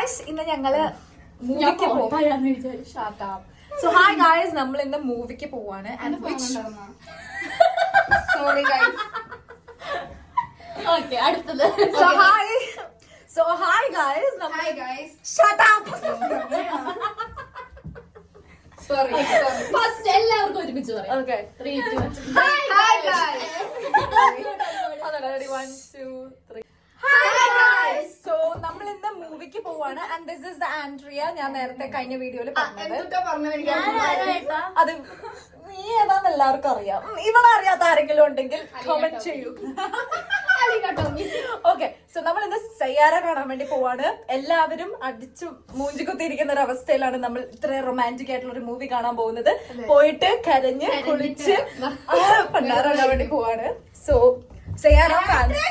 Guys ഇന്ന് ഞങ്ങള് മൂവിക്ക് പോകും. സോ ഹായ് ഗായ്സ്, നമ്മൾ ഇന്ന് മൂവിക്ക് പോവാണ്. Sorry guys. ഓക്കേ, അടുത്തത്. So hi guys. Hi guys. Shut up. Sorry. First എല്ലാവർക്കും ഒരുമിച്ച് പറയാം. Okay. 3, 2, 1. Hi guys. Ready, 1, 2, 3. Hi guys. So നമ്മൾ ഇന്ന് മൂവിക്ക് പോവാണ്. And this is the Andrea. ഞാൻ നേരത്തെ കഴിഞ്ഞ വീഡിയോയിൽ പറഞ്ഞത് എന്തുട്ടാ പറഞ്ഞത് എനിക്ക് അത് നീ ഏതാന്ന് എല്ലാവർക്കും അറിയാം. ഇവളെ അറിയാത്ത ആരെങ്കിലും ഉണ്ടെങ്കിൽ കമന്റ് ചെയ്യൂ. ഓക്കെ, സോ നമ്മൾ ഇന്ന് സയ്യാര കാണാൻ വേണ്ടി പോവാണ്. എല്ലാവരും അടിച്ചു മൂഞ്ചി കുത്തിയിരിക്കുന്ന ഒരു അവസ്ഥയിലാണ് നമ്മൾ ഇത്ര റൊമാൻറ്റിക് ആയിട്ടുള്ള ഒരു മൂവി കാണാൻ പോകുന്നത്. പോയിട്ട് കരഞ്ഞ് കുളിച്ച് പണ്ടാറാൻ വേണ്ടി പോവാണ്. സോ സയ്യാര ഫാൻസ്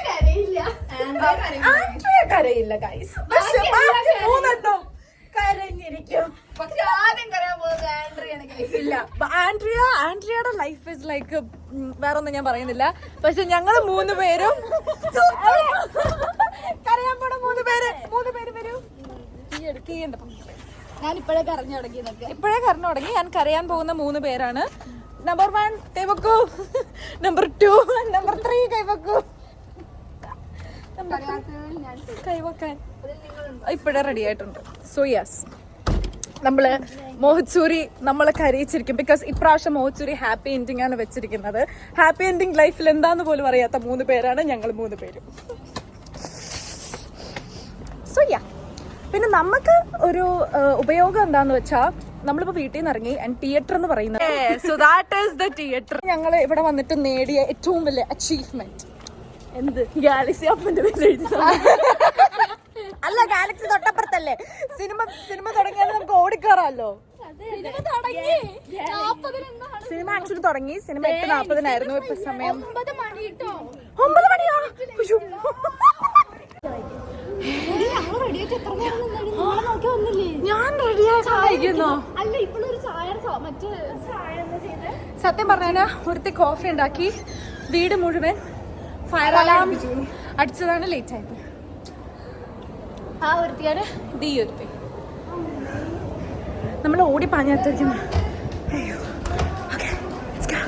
കരയില്ല ഗൈസ്, പക്ഷെ ബാക്കി മൂന്നെണ്ണം കരഞ്ഞിരിക്കും. പക്ഷെ ആദ്യം കരയാൻ പോകുന്നത് ആൻഡ്രിയാണ് guys. ഇല്ല, ആൻഡ്രിയയുടെ ലൈഫ് ഇസ് ലൈക്ക് വേറെ ഒന്നും ഞാൻ പറയുന്നില്ല. പക്ഷെ ഞങ്ങള് 3 പേരും കരയാൻ പോണ 3 പേര് വരും. ഞാൻ ഇപ്പഴേ കരഞ്ഞു തുടങ്ങിയതൊക്കെ. ഇപ്പോഴേ കരഞ്ഞു തുടങ്ങി. ഞാൻ കരയാൻ പോകുന്ന 3 പേരാണ്. നമ്പർ 1 കൈവക്കൂ, നമ്പർ 2 നമ്പർ 3 കൈവക്കൂ. കൈവക്കാൻ ഇപ്പോഴേ റെഡി ആയിട്ടുണ്ട്. സോ യെസ്, നമ്മള് മോഹൻസൂരി നമ്മളെ കരയിച്ചിരിക്കും. ബിക്കോസ് ഇപ്രാവശ്യം മോഹൻസൂരി ഹാപ്പി എൻഡിങ് ആണ് വെച്ചിരിക്കുന്നത്. ഹാപ്പി എൻഡിങ് ലൈഫിൽ എന്താന്ന് പോലും അറിയാത്ത 3 പേരാണ് ഞങ്ങൾ 3 പേരും. സോ യാ, പിന്നെ നമുക്ക് ഒരു ഉപയോഗം എന്താന്ന് വെച്ചാൽ നമ്മളിപ്പോ വീട്ടിൽ നിന്ന് ഇറങ്ങി ആൻഡ് തിയേറ്റർ എന്ന് പറയുന്നത് തിയേറ്റർ ഞങ്ങൾ ഇവിടെ വന്നിട്ട് നേടിയ ഏറ്റവും വലിയ അച്ചീവ്മെന്റ് എന്ത്? ഗാലക്സി അപ്പന്റെ പേര് എഴുതി. അല്ല, ഗാലക്സി തൊട്ടപ്പുറത്തല്ലേ. സിനിമ തുടങ്ങിയാൽ നമുക്ക് ഓടിക്കയറാമല്ലോ. സിനിമ ആക്ച്വലി തുടങ്ങി. സിനിമ 8:40 ഇപ്പൊ സമയം 9 മണിയാ. ഞാൻ റെഡിയായിന്നോ? സത്യം പറഞ്ഞാ ഒരുത്തി കോഫി ഉണ്ടാക്കി വീട് മുഴുവൻ ഫയർ അലാം അടിച്ചതാണ് ലേറ്റ് ആയത്. ആ ഒരുത്തിയാണ് ഈ ഒരുത്തി. നമ്മൾ ഓടി പാഞ്ഞാത്തിരിക്കുന്നത്. അയ്യോ, okay, let's go.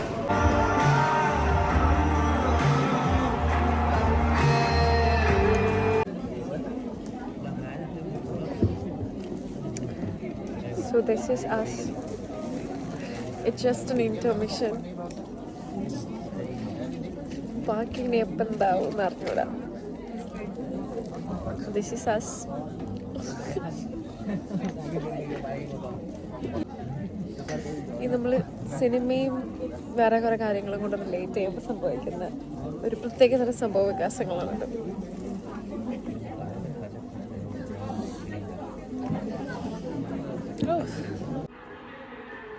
So this is us. It's just an intermission. Parking എപ്പം എന്താവും അറിഞ്ഞൂടാ. This is us. ഈ നമ്മള് സിനിമയും വേറെ കുറെ കാര്യങ്ങളും കൊണ്ട് റിലേറ്റ് ചെയ്യുമ്പോൾ സംഭവിക്കുന്ന ഒരു പ്രത്യേക തരം സംഭവ വികാസങ്ങളുണ്ട്.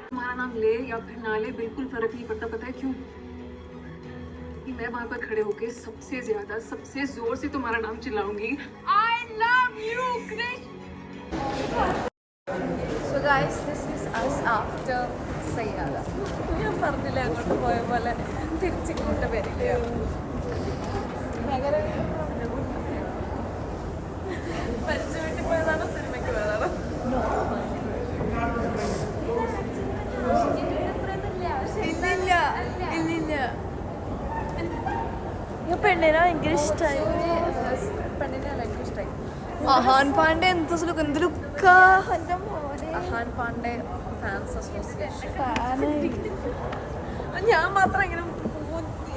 तुम्हारा नाम ले या फिर ना ले बिल्कुल फर्क नहीं पड़ता. पता है क्यों? कि मैं वहां पर खड़े होके सबसे ज्यादा सबसे जोर से तुम्हारा नाम चिल्लाऊंगी. I love you, Krish. So guys, this is us after സയ്യാര. ഞാൻ പറഞ്ഞില്ല അങ്ങോട്ട് പോയ പോലെ തിരിച്ചിങ്ങോട്ട് വരില്ല. പരിചയ വീട്ടിൽ പോയതാണോ സിനിമയ്ക്ക് പോയതാണോ? പെണ്ണിനെ ഭയങ്കര ഇഷ്ടമായി. പെണ്ണിനെ ഭയങ്കര ഇഷ്ടമായി. അഹാൻ പാണ്ഡെ എന്ത് ലുക്കാ. Ahaan Pandey fans association. ഞാൻ മാത്രം ഇങ്ങനെ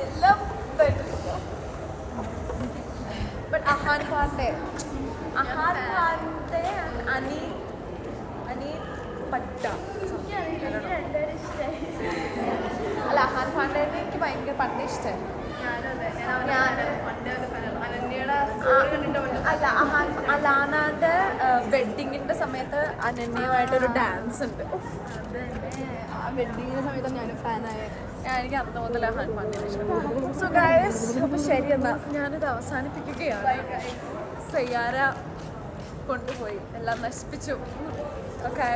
എല്ലാം ബട്ട് അഹാൻ പാണ്ഡെ അനി പട്ട. അല്ല, അഹാൻ പാണ്ഡേനെ എനിക്ക് ഭയങ്കര പണ്ടേ ഇഷ്ടമായി. അല്ല, അലാനാന്റെ വെഡിങ്ങിന്റെ സമയത്ത് അനന്യമായിട്ടൊരു ഡാൻസ് ഉണ്ട്. വെഡിങ്ങിന്റെ സമയത്ത് ഞാൻ ഫാനായ. എനിക്ക് അന്ന് മുതൽ അഹാൻ പാണ്ഡേനെ ഇഷ്ടം. സോ ഗൈസ്, അപ്പൊ ശരി എന്നാ ഞാനിത് അവസാനിപ്പിക്കുകയാണ്. സയ്യാര കൊണ്ടുപോയി എല്ലാം നശിപ്പിച്ചു. ഓക്കെ.